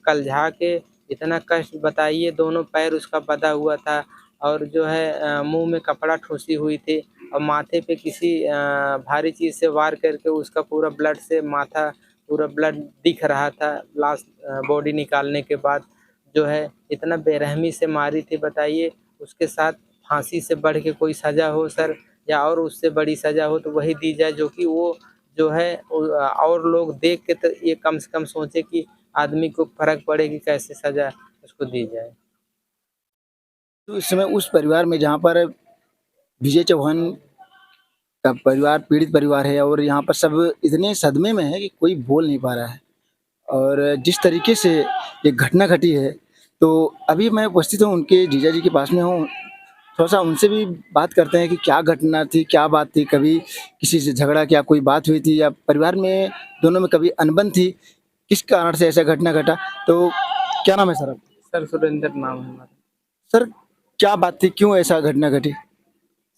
कलझा के इतना कष्ट बताइए, दोनों पैर उसका बँधा हुआ था और जो है मुँह में कपड़ा ठूँसी हुई थी और माथे पे किसी भारी चीज़ से वार करके उसका पूरा ब्लड से माथा पूरा ब्लड दिख रहा था लास्ट बॉडी निकालने के बाद। जो है इतना बेरहमी से मारी थी बताइए, उसके साथ फांसी से बढ़ के कोई सज़ा हो सर या और उससे बड़ी सज़ा हो तो वही दी जाए जो कि वो जो है और लोग देख के तो ये कम से कम सोचे कि आदमी को फ़र्क पड़े कि कैसे सज़ा उसको दी जाए। तो इस समय उस परिवार में जहाँ पर विजय चौहान का परिवार पीड़ित परिवार है और यहाँ पर सब इतने सदमे में है कि कोई बोल नहीं पा रहा है। और जिस तरीके से ये घटना घटी है, तो अभी मैं उपस्थित हूँ उनके जीजा जी के पास में हूँ। थोड़ा-सा उनसे भी बात करते हैं कि क्या घटना थी, क्या बात थी? कभी किसी से झगड़ा क्या कोई बात हुई थी या परिवार में दोनों में कभी अनबन थी? किस कारण से ऐसा घटना घटा? तो क्या नाम है सर आपका? सर सुरेंद्र नाम है हमारा। सर क्या बात थी? क्यों ऐसा घटना घटी?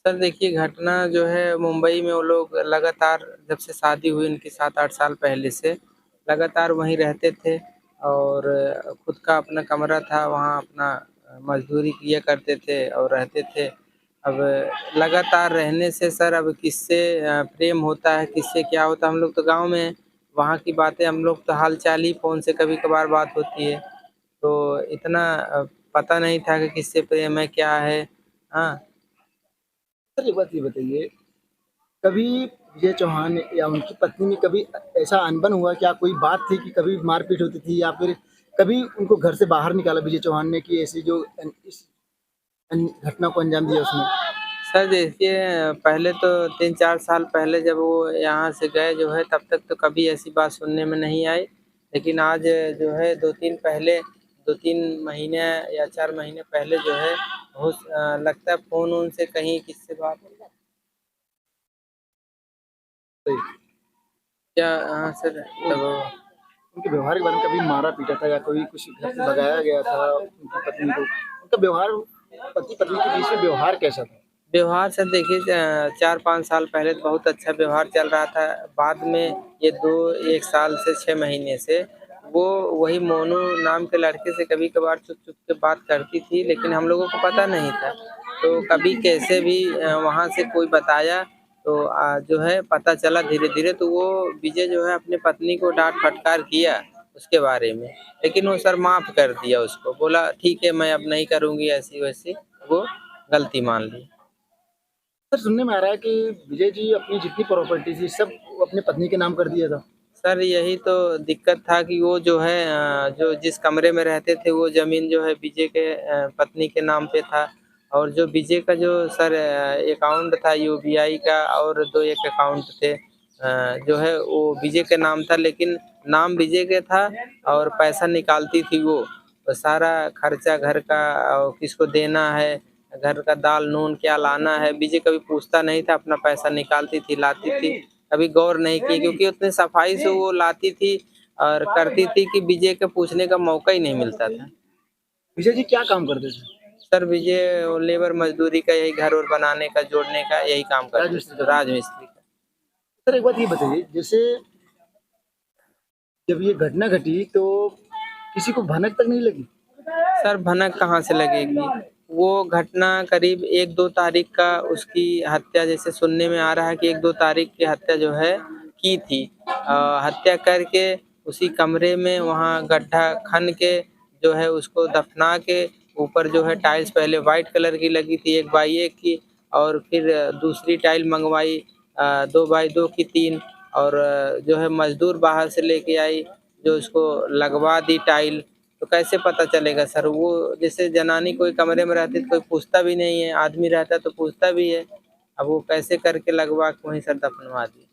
सर देखिए घटना जो है मुंबई में वो लोग लगातार जब से शादी हुई उनकी 7-8 साल पहले से लगातार वहीं रहते थे और खुद का अपना कमरा था वहाँ अपना मज़दूरी किया करते थे और रहते थे। अब लगातार रहने से सर अब किससे प्रेम होता है, किससे क्या होता है हम लोग तो गाँव में हैं, वहाँ की बातें हम लोग तो हाल-चाल ही फ़ोन से कभी-कभार बात होती है। तो इतना पता नहीं था कि किससे प्रेम है, क्या है? हाँ। सर एक बात ये बताइए, कभी विजय चौहान या उनकी पत्नी में कभी ऐसा अनबन हुआ, क्या कोई बात थी कि कभी मारपीट होती थी या फिर कभी उनको घर से बाहर निकाला विजय चौहान ने कि ऐसी जो इस घटना को अंजाम दिया उसने? सर देखिए पहले तो 3-4 साल पहले जब वो यहाँ से गए जो है तब तक तो कभी ऐसी बात सुनने में नहीं आई। लेकिन आज जो है 2-3 महीने या 4 महीने पहले जो है लगता है फ़ोन-वोन से कहीं किससे बात सही। क्या हाँ सर तो तब उनके व्यवहार के बारे में कभी मारा पीटा था या कोई कुछ घर से भगाया गया था उनकी पत्नी को? उनका व्यवहार पति-पत्नी के बीच में व्यवहार कैसा था? व्यवहार सर देखिए 4-5 साल पहले तो बहुत अच्छा व्यवहार चल रहा था। बाद में ये 1 साल से 6 महीने से वो वही मोनू नाम के लड़के से कभी-कभार छुप-छुप के बात करती थी, लेकिन हम लोगों को पता नहीं था। तो कभी कैसे भी वहाँ से कोई बताया तो जो है पता चला धीरे-धीरे तो वो विजय जो है अपनी पत्नी को डाँट-फटकार किया उसके बारे में। लेकिन वो सर माफ़ कर दिया उसको, बोला ठीक है मैं अब नहीं करूँगी ऐसी-वैसी, वो गलती मान ली। सर सुनने में आ रहा है कि विजय जी अपनी जितनी प्रॉपर्टी थी सब वो अपनी पत्नी के नाम कर दिया था। सर यही तो दिक्कत था कि वो जो है जो जिस कमरे में रहते थे वो ज़मीन जो है विजय के पत्नी के नाम पे था और जो विजय का जो सर अकाउंट था यूबीआई का और 2 एक अकाउंट थे जो है वो विजय के नाम था लेकिन नाम विजय के था और पैसा निकालती थी वो। तो सारा खर्चा घर का किसको देना है, घर का दाल-नून क्या लाना है, विजय कभी पूछता नहीं था, अपना पैसा निकालती थी, लाती थी। कभी गौर नहीं की क्योंकि उतने सफाई से वो लाती थी और करती थी कि विजय को पूछने का मौका ही नहीं मिलता था। विजय जी क्या काम करते थे? सर विजय वो लेबर मज़दूरी का यही घर-वर बनाने का, जोड़ने का यही काम करते राजमिस्त्री का थे, काम। राजमिस्त्री का। सर एक बात ये बताइए, जैसे जब ये घटना घटी तो किसी को भनक तक नहीं लगी? सर भनक कहाँ से लगेगी? वो घटना करीब 1-2 तारीख का उसकी हत्या जैसे सुनने में आ रहा है कि 1-2 तारीख की हत्या जो है की थी। हत्या करके उसी कमरे में वहाँ गड्ढा खन के जो है उसको दफना के ऊपर जो है टाइल्स पहले व्हाइट कलर की लगी थी 1 बाई 1 की और फिर दूसरी टाइल मँगवाई 2 बाई 2 की 3 और जो है मज़दूर बाहर से लेके आई जो उसको लगवा दी टाइल। तो कैसे पता चलेगा सर? वो जैसे जनानी कोई कमरे में रहती है तो कोई पूछता भी नहीं है, आदमी रहता है तो पूछता भी है। अब वो कैसे करके लगवा के वहीं सर दफनवा दी।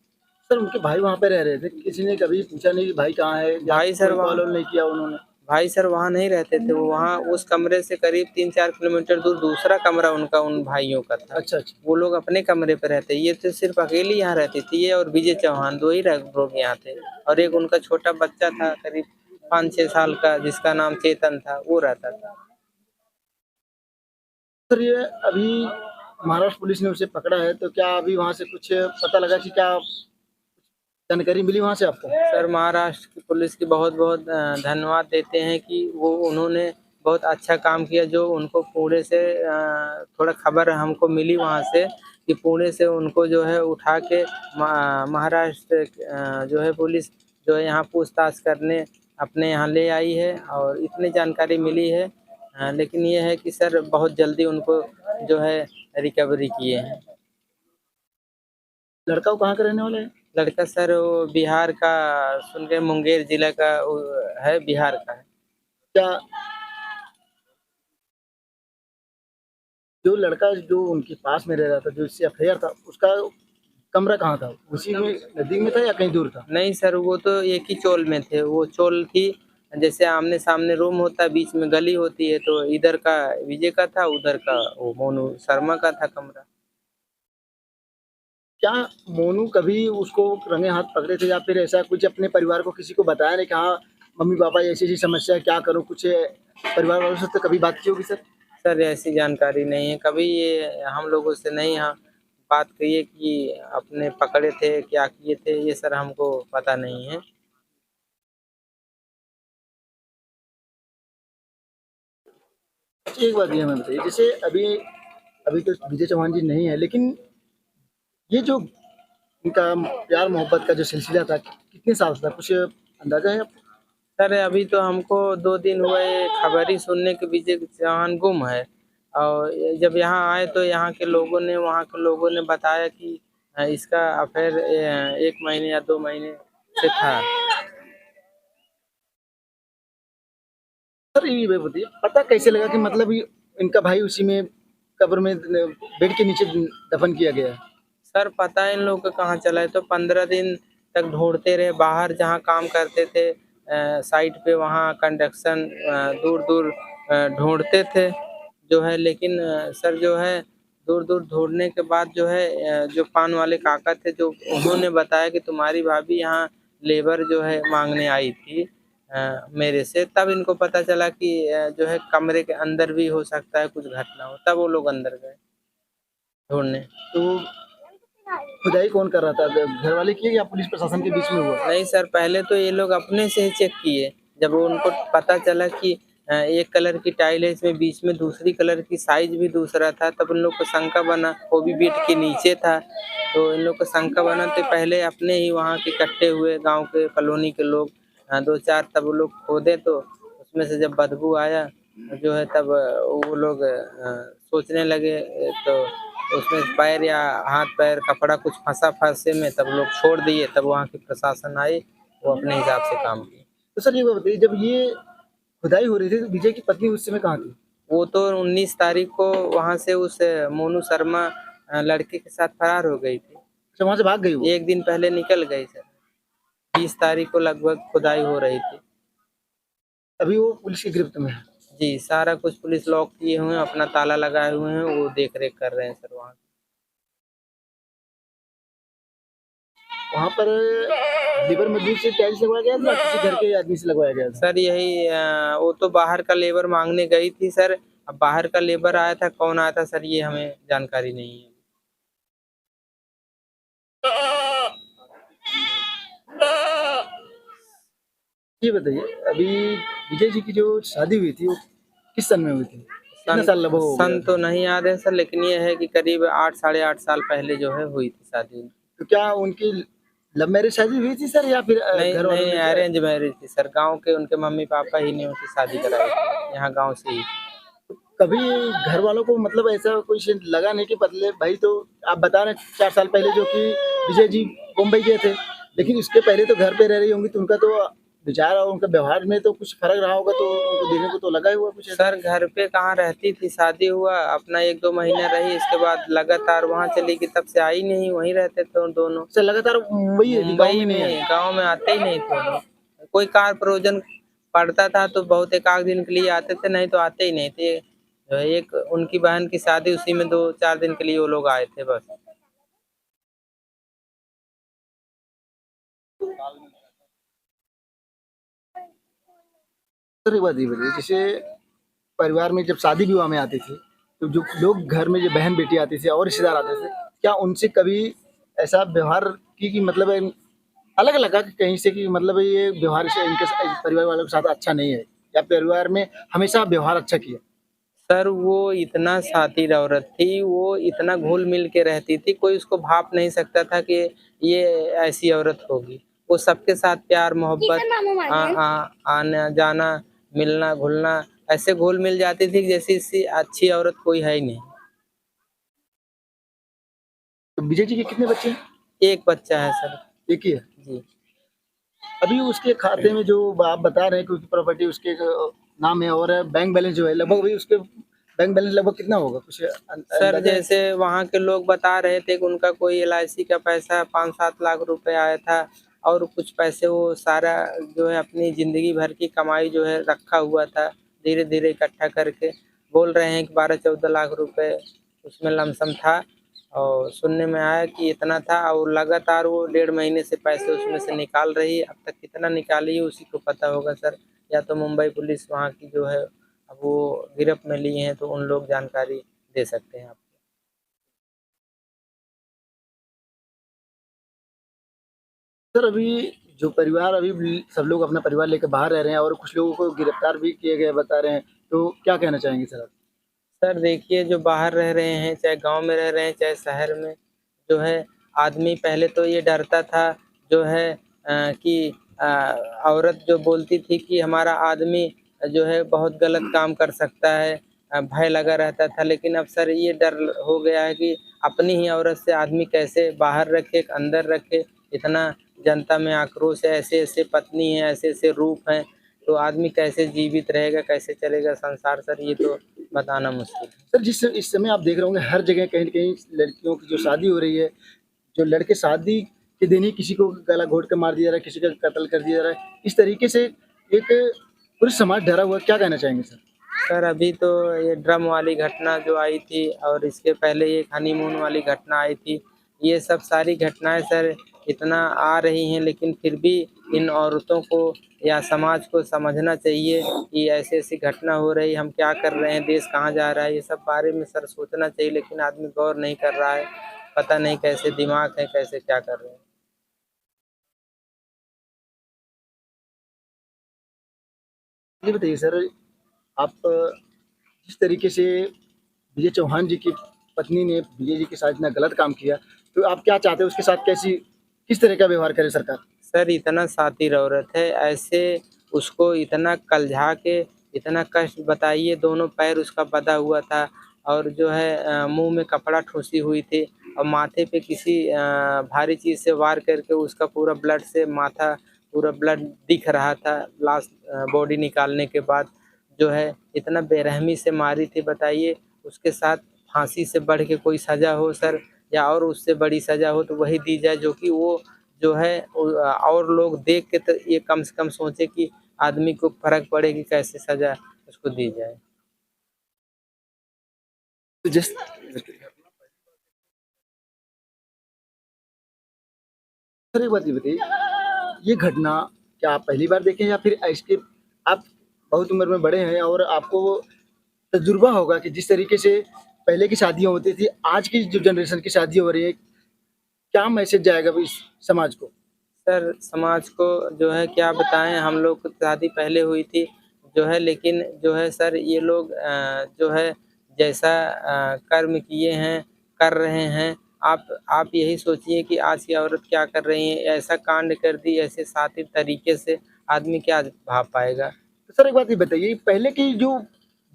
सर उनके भाई वहाँ पे रह रहे थे, किसी ने कभी पूछा नहीं कि भाई कहाँ है या भाई सर कोई वहाँ कॉल-वॉल नहीं किया उन्होंने? भाई सर वहाँ नहीं रहते थे, वो वहाँ उस कमरे से करीब 3-4 किलोमीटर दूर दूसरा कमरा उनका उन भाइयों का था। अच्छा, अच्छा। वो लोग अपने कमरे पे रहते, ये तो सिर्फ़ अकेली यहाँ रहती थी, ये और विजय चौहान 2 ही लोग यहाँ थे और एक उनका छोटा बच्चा था करीब 5-6 साल का जिसका नाम चेतन था, वो रहता था। सर ये अभी महाराष्ट्र पुलिस ने उसे पकड़ा है, तो क्या अभी वहाँ से कुछ पता लगा कि क्या जानकारी मिली वहाँ से आपको? सर महाराष्ट्र की पुलिस की बहुत बहुत धन्यवाद देते हैं कि वो उन्होंने बहुत अच्छा काम किया, जो उनको पुणे से थोड़ा खबर हमको मिली वहाँ से कि पुणे से उनको जो है उठा के महाराष्ट्र जो है पुलिस जो है यहाँ पूछताछ करने अपने यहाँ ले आई है, और इतनी जानकारी मिली है। लेकिन ये है कि सर बहुत जल्दी उनको जो है रिकवरी किए हैं। लड़का वो कहाँ का रहने वाला है? लड़का सर वो बिहार का, सुन के मुंगेर जिला का वो है, बिहार का है। क्या जो लड़का जो उनके पास में रह रहा था, जो इससे अफेयर था, उसका कमरा कहाँ था? उसी में नजदीक में था या कहीं दूर था? नहीं सर, वो तो एक ही चोल में थे। वो चोल थी, जैसे आमने सामने रूम होता है, बीच में गली होती है, तो इधर का विजय का था, उधर का वो मोनू शर्मा का था कमरा। क्या मोनू कभी उसको रंगे हाथ पकड़े थे या फिर ऐसा कुछ अपने परिवार को किसी को बताया नहीं कि हाँ मम्मी पापा ऐसी ऐसी समस्या है, क्या करूँ? कुछ परिवार वालों से तो कभी बात की होगी सर? सर ऐसी जानकारी नहीं है, कभी ये हम लोगों से नहीं हाँ बात कही है कि अपने पकड़े थे, क्या किए थे, ये सर हमको पता नहीं है। एक बात ये हमें बताइए, जैसे अभी अभी तो विजय चौहान जी नहीं है, लेकिन ये जो इनका प्यार मोहब्बत का जो सिलसिला था कितने साल से था, कुछ अंदाजा है आपको? सर अभी तो हमको 2 दिन हुए खबर ही सुनने के विजय चौहान गुम है, और जब यहाँ आए तो यहाँ के लोगों ने, वहाँ के लोगों ने बताया कि इसका अफेयर 1 महीने या 2 महीने से था। सर ये बताइए, पता कैसे लगा कि मतलब ये इनका भाई उसी में कब्र में बेड के नीचे दफन किया गया है? सर पता है इन लोगों का कहाँ चला है, तो 15 दिन तक ढूंढते रहे, बाहर जहाँ काम करते थे साइट पे, वहाँ कंडक्शन दूर दूर ढूंढते थे जो है। लेकिन सर जो है दूर दूर ढूंढने के बाद जो है जो पान वाले काका थे, जो उन्होंने बताया कि तुम्हारी भाभी यहाँ लेबर जो है मांगने आई थी मेरे से, तब इनको पता चला कि जो है कमरे के अंदर भी हो सकता है कुछ घटना हो, तब वो लोग अंदर गए ढूंढने। तो खुदाई कौन कर रहा था, घर वाले किए या पुलिस प्रशासन के बीच में हुआ? नहीं सर, पहले तो ये लोग अपने से ही चेक किए। जब उनको पता चला कि एक कलर की टाइल है, इसमें बीच में दूसरी कलर की साइज भी दूसरा था, तब उन लोग को शंका बना, वो भी बेड के नीचे था। तो इन लोग को शंका बना, तो पहले अपने ही वहाँ के इकट्ठे हुए गांव के कॉलोनी के लोग 2-4, तब वो लोग खोदे, तो उसमें से जब बदबू आया जो है, तब वो लोग सोचने लगे, तो उसमें पैर या हाथ पैर कपड़ा कुछ फंसा फंसे में, तब लोग छोड़ दिए। तब वहाँ की प्रशासन आई, वो अपने हिसाब से काम किए। तो सर ये बताइए, जब ये खुदाई हो रही थी तो विजय की पत्नी उस समय कहाँ थी? वो तो 19 तारीख को वहाँ से उस मोनू शर्मा लड़के के साथ फरार हो गई थी। अच्छा, वहाँ से भाग गई वो? एक दिन पहले निकल गई सर, 20 तारीख को लगभग खुदाई हो रही थी। अभी वो पुलिस की गिरफ्त में है? जी, सारा कुछ पुलिस लॉक किए हुए हैं, अपना ताला लगाए हुए हैं, वो देख रेख कर रहे हैं सर वहाँ। वहाँ पर लेबर मजदूर से टाइल्स लगवाया गया था, किसी घर के आदमी से लगवाया गया था? सर यही वो तो बाहर का लेबर मांगने गई थी सर। अब बाहर का लेबर आया था, कौन आया था सर, ये हमें जानकारी नहीं है। ये बताइए, अभी विजय जी की जो शादी हुई थी वो किस सन में हुई थी? कितना साल लगभग हो सन गया? तो नहीं याद है सर, लेकिन ये है कि करीब 8 साढ़े 8 साल पहले जो है हुई थी शादी। तो क्या उनकी लव मैरिज शादी हुई थी सर या फिर नहीं घर वालों नहीं, ने अरेंज मैरिज थी सर, गांव के उनके मम्मी पापा ही ने उनकी शादी कराई थी, यहाँ गांव से ही। कभी घर वालों को मतलब ऐसा कुछ लगा नहीं कि बदले भाई, तो आप बता रहे हैं 4 साल पहले जो कि विजय जी मुंबई गए थे, लेकिन इसके पहले तो घर पे रह रही होंगी, तो उनका तो विचार और उनका व्यवहार में तो कुछ फर्क रहा होगा, तो उनको देखने को तो लगा ही हुआ कुछ ऐसा? सर घर पे कहाँ रहती थी, शादी हुआ अपना 1-2 महीना रही, इसके बाद लगातार वहाँ चली गई, तब से आई नहीं, वहीं रहते थे उन दोनों। सर लगातार मुंबई है, गाँव मुंबई में नहीं है? गांव में आते ही नहीं थे वो लोग। कोई कार प्रयोजन पड़ता था तो बहुत एक आध दिन के लिए आते थे, नहीं तो आते ही नहीं थे। जो है एक उनकी बहन की शादी, उसी में 2-4 दिन के लिए वो लोग आए थे बस। सर एक बात ये बताइए, जैसे परिवार में जब शादी विवाह में आती थी, तो जो लोग घर में जो बहन बेटी आती थी और रिश्तेदार आते थे, क्या उनसे कभी ऐसा व्यवहार की कि मतलब अलग लगा कि कहीं से कि मतलब ये व्यवहार से इनके परिवार वालों के साथ अच्छा नहीं है, या परिवार में हमेशा व्यवहार अच्छा किया? सर वो इतना शातिर औरत थी, वो इतना घुल-मिल के रहती थी, कोई उसको भाप नहीं सकता था कि ये ऐसी औरत होगी। वो सबके साथ प्यार मोहब्बत आना-जाना, मिलना-घुलना ऐसे घुल-मिल जाती थी कि जैसे इससे अच्छी औरत कोई है ही नहीं। तो विजय जी के कितने बच्चे हैं? एक बच्चा है सर। एक ही है। जी। अभी उसके खाते में जो आप बता रहे हैं कि उसकी प्रॉपर्टी उसके नाम है, और बैंक बैलेंस जो है लगभग वही उसके बैंक बैलेंस लगभग कितना होगा? कुछ सर अंदाज़ा है? जैसे वहाँ के लोग बता रहे थे कि उनका कोई एलआईसी का पैसा 5-7 लाख रुपए आया था और कुछ पैसे वो सारा जो है अपनी ज़िंदगी भर की कमाई जो है रखा हुआ था, धीरे-धीरे इकट्ठा करके। बोल रहे हैं कि 12-14 लाख रुपए उसमें लमसम था और सुनने में आया कि इतना था और लगातार वो 1.5 महीने से पैसे उसमें से निकाल रही है। अब तक कितना निकाली है उसी को पता होगा सर, या तो मुंबई पुलिस वहाँ की जो है अब वो गिरफ्त में लिए हैं तो उन लोग जानकारी दे सकते हैं आपको। सर अभी जो परिवार अभी सब लोग अपना परिवार लेकर बाहर रह रहे हैं और कुछ लोगों को गिरफ्तार भी किए गए बता रहे हैं, तो क्या कहना चाहेंगे सर आप? सर देखिए जो बाहर रह रहे हैं, चाहे गाँव में रह रहे हैं, चाहे शहर में, जो है आदमी पहले तो ये डरता था जो है कि अ, औरत जो बोलती थी कि हमारा आदमी जो है बहुत गलत काम कर सकता है, भय लगा रहता था। लेकिन अब सर ये डर हो गया है कि अपनी ही औरत से आदमी कैसे बाहर रखे, अंदर रखे, इतना जनता में आक्रोश है, ऐसे-ऐसे पत्नी हैं, ऐसे-ऐसे रूप हैं, तो आदमी कैसे जीवित रहेगा, कैसे चलेगा संसार सर ये तो बताना मुश्किल है। सर जिस इस समय आप देख रहे होंगे हर जगह कहीं न कहीं लड़कियों की जो शादी हो रही है, जो लड़के शादी के दिन ही किसी को गला घोंट के मार दिया जा रहा है, किसी का कत्ल कर दिया जा रहा है। इस तरीके से एक पूरा समाज डरा हुआ है, क्या कहना चाहेंगे सर? सर अभी तो ये ड्रम वाली घटना जो आई थी और इसके पहले एक हनीमून वाली घटना आई थी। ये सब सारी घटनाएँ सर इतना आ रही हैं लेकिन फिर भी इन औरतों को या समाज को समझना चाहिए कि ऐसी-ऐसी घटना हो रही है, हम क्या कर रहे हैं, देश कहाँ जा रहा है, ये सब बारे में सर सोचना चाहिए लेकिन आदमी गौर नहीं कर रहा है। पता नहीं कैसे दिमाग है, कैसे क्या कर रहे हैं। ये बताइए सर, आप जिस तरीके से विजय चौहान जी की पत्नी ने विजय जी के साथ इतना गलत काम किया, तो आप क्या चाहते हैं उसके साथ किस तरह का व्यवहार करे सरकार? सर इतना शातिर औरत है, ऐसे उसको इतना कलझा के इतना कष्ट बताइए, दोनों पैर उसका बँधा हुआ था और जो है मुँह में कपड़ा ठूँसी हुई थी और माथे पे किसी भारी चीज़ से वार करके उसका पूरा ब्लड से माथा पूरा ब्लड दिख रहा था लास्ट बॉडी निकालने के बाद। जो है इतना बेरहमी से मारी थी बताइए, उसके साथ फांसी से बढ़ के कोई सज़ा हो सर या और उससे बड़ी सज़ा हो तो वही दी जाए जो कि वो जो है और लोग देख के तो ये कम से कम सोचे कि आदमी को फ़र्क पड़े कि कैसे सज़ा उसको दी जाए। तो जिस सर एक बात ये बताइए, ये घटना क्या आप पहली बार देखे हैं, या फिर इसके आप बहुत उम्र में बड़े हैं और आपको तजुर्बा होगा कि जिस तरीके से पहले की शादियाँ होती थी, आज की जो जनरेशन की शादियाँ हो रही है, क्या मैसेज जाएगा अभी इस समाज को? सर समाज को जो है क्या बताएँ हम लोग की शादी पहले हुई थी जो है लेकिन जो है सर ये लोग जो है जैसा कर्म किए हैं, कर रहे हैं। आप यही सोचिए कि आज की औरत क्या कर रही है, ऐसा कांड कर दी ऐसे शातिर तरीके से आदमी क्या भाप पाएगा। तो सर एक बात ये बताइए, पहले की जो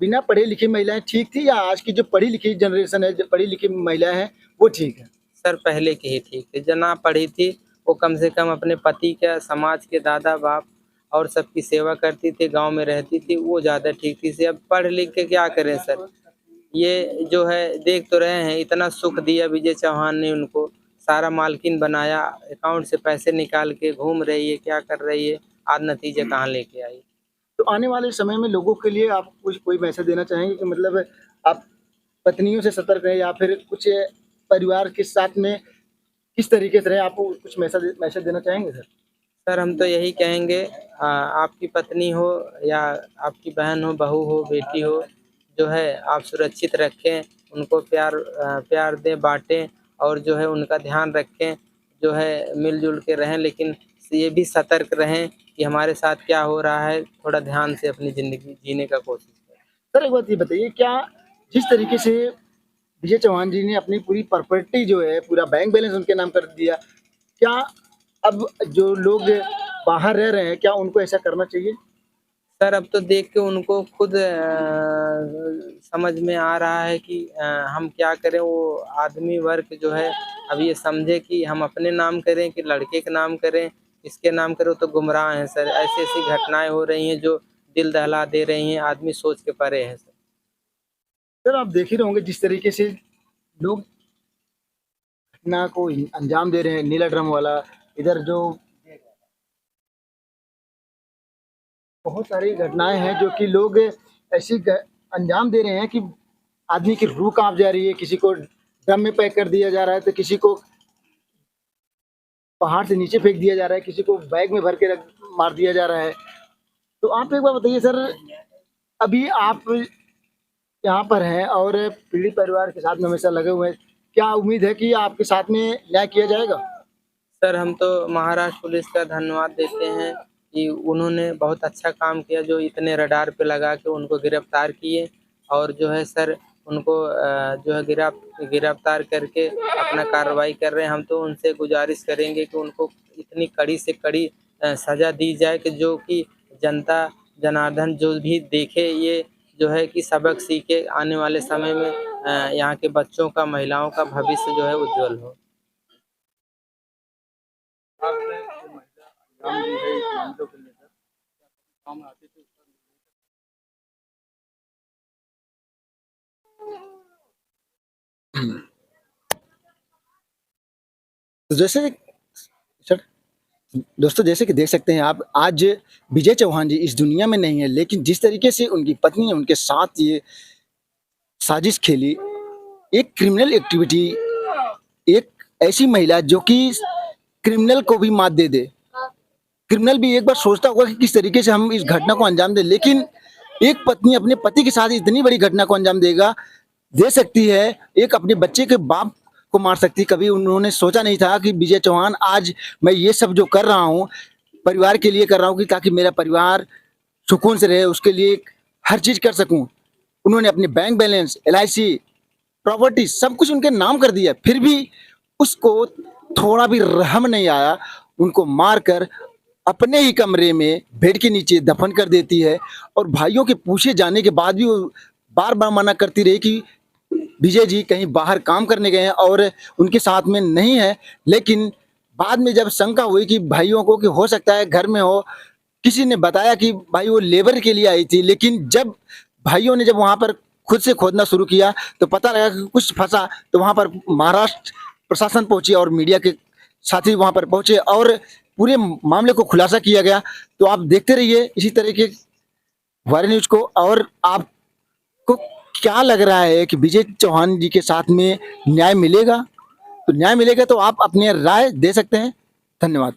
बिना पढ़े-लिखे महिलाएँ ठीक थी, या आज की जो पढ़ी-लिखी जनरेशन है, जो पढ़ी-लिखी महिलाएँ हैं, वो ठीक है? सर पहले की ही ठीक थी, जो ना पढ़ी थी वो कम से कम अपने पति का, समाज के दादा-बाप और सबकी सेवा करती थी, गाँव में रहती थी, वो ज़्यादा ठीक थी। से अब पढ़ लिख के क्या करें सर? ये जो है देख तो रहे हैं इतना सुख दिया विजय चौहान ने उनको, सारा मालकिन बनाया, अकाउंट से पैसे निकाल के घूम रही है, क्या कर रही है, आज नतीजे कहाँ लेके आई। तो आने वाले समय में लोगों के लिए आप कुछ कोई मैसेज देना चाहेंगे कि मतलब आप पत्नियों से सतर्क रहें, या फिर कुछ परिवार के साथ में किस तरीके से रहें? आप कुछ मैसेज मैसेज देना चाहेंगे सर? सर हम तो यही कहेंगे आपकी पत्नी हो या आपकी बहन हो, बहू हो, बेटी हो, जो है आप सुरक्षित रखें, उनको प्यार दें, बाँटें और जो है उनका ध्यान रखें। जो है मिलजुल के रहें, लेकिन ये भी सतर्क रहें कि हमारे साथ क्या हो रहा है, थोड़ा ध्यान से अपनी ज़िंदगी जीने का कोशिश करें। सर एक बात ये बताइए, क्या जिस तरीके से विजय चौहान जी ने अपनी पूरी प्रॉपर्टी जो है, पूरा बैंक बैलेंस उनके नाम कर दिया, क्या अब जो लोग बाहर रह रहे हैं, क्या उनको ऐसा करना चाहिए? सर अब तो देख के उनको खुद समझ में आ रहा है कि हम क्या करें। वो आदमी वर्ग जो है अब ये समझे कि हम अपने नाम करें कि लड़के के नाम करें, किसके नाम करें, वो तो गुमराह हैं सर। ऐसी-ऐसी घटनाएँ हो रही हैं जो दिल दहला दे रही हैं, आदमी सोच के परे है सर। सर आप देख ही रहे होंगे जिस तरीके से लोग घटना को अंजाम दे रहे हैं, नीला ड्रम वाला, इधर जो बहुत सारी घटनाएं हैं जो कि लोग ऐसी अंजाम दे रहे हैं कि आदमी की रूह कांप जा रही है। किसी को ड्रम में पैक कर दिया जा रहा है, तो किसी को पहाड़ से नीचे फेंक दिया जा रहा है, किसी को बैग में भर के रख मार दिया जा रहा है। तो आप एक बार बताइए सर, अभी आप यहाँ पर हैं और पीड़ित परिवार के साथ में हमेशा लगे हुए हैं, क्या उम्मीद है कि आपके साथ में न्याय किया जाएगा? सर हम तो महाराष्ट्र पुलिस का धन्यवाद देते हैं कि उन्होंने बहुत अच्छा काम किया, जो इतने रडार पे लगा के उनको गिरफ्तार किए और जो है सर उनको जो है गिरफ्तार करके अपना कार्रवाई कर रहे हैं। हम तो उनसे गुजारिश करेंगे कि उनको इतनी कड़ी से कड़ी सज़ा दी जाए कि जो कि जनता जनार्दन जो भी देखे, ये जो है कि सबक सीखे, आने वाले समय में यहाँ के बच्चों का, महिलाओं का भविष्य जो है उज्ज्वल हो। तो जैसे सर दोस्तों, जैसे कि देख सकते हैं आप, आज विजय चौहान जी इस दुनिया में नहीं है, लेकिन जिस तरीके से उनकी पत्नी ने उनके साथ ये साजिश खेली, एक क्रिमिनल एक्टिविटी, एक ऐसी महिला जो कि क्रिमिनल को भी मात दे दे। क्रिमिनल भी एक बार सोचता होगा कि किस तरीके से हम इस घटना को अंजाम दें, लेकिन एक पत्नी अपने पति के साथ इतनी बड़ी घटना को अंजाम दे सकती है, एक अपने बच्चे के बाप को मार सकती है। कभी उन्होंने सोचा नहीं था कि विजय चौहान, आज मैं ये सब जो कर रहा हूँ परिवार के लिए कर रहा हूँ, कि ताकि मेरा परिवार सुकून से रहे, उसके लिए हर चीज कर सकूं। उन्होंने अपने बैंक बैलेंस, LIC, प्रॉपर्टी सब कुछ उनके नाम कर दिया, फिर भी उसको थोड़ा भी रहम नहीं आया, उनको मारकर अपने ही कमरे में बेड के नीचे दफन कर देती है। और भाइयों के पूछे जाने के बाद भी वो बार बार मना करती रही कि विजय जी कहीं बाहर काम करने गए हैं और उनके साथ में नहीं है। लेकिन बाद में जब शंका हुई कि भाइयों को कि हो सकता है घर में हो, किसी ने बताया कि भाई वो लेबर के लिए आई थी, लेकिन जब भाइयों ने जब वहां पर खुद से खोदना शुरू किया तो पता लगा कि कुछ फंसा। तो वहां पर महाराष्ट्र प्रशासन पहुंची और मीडिया के साथी वहां पर पहुंचे और पूरे मामले को खुलासा किया गया। तो आप देखते रहिए इसी तरह के वायरल न्यूज को। और आपको क्या लग रहा है कि विजय चौहान जी के साथ में न्याय मिलेगा? तो न्याय मिलेगा तो आप अपनी राय दे सकते हैं। धन्यवाद।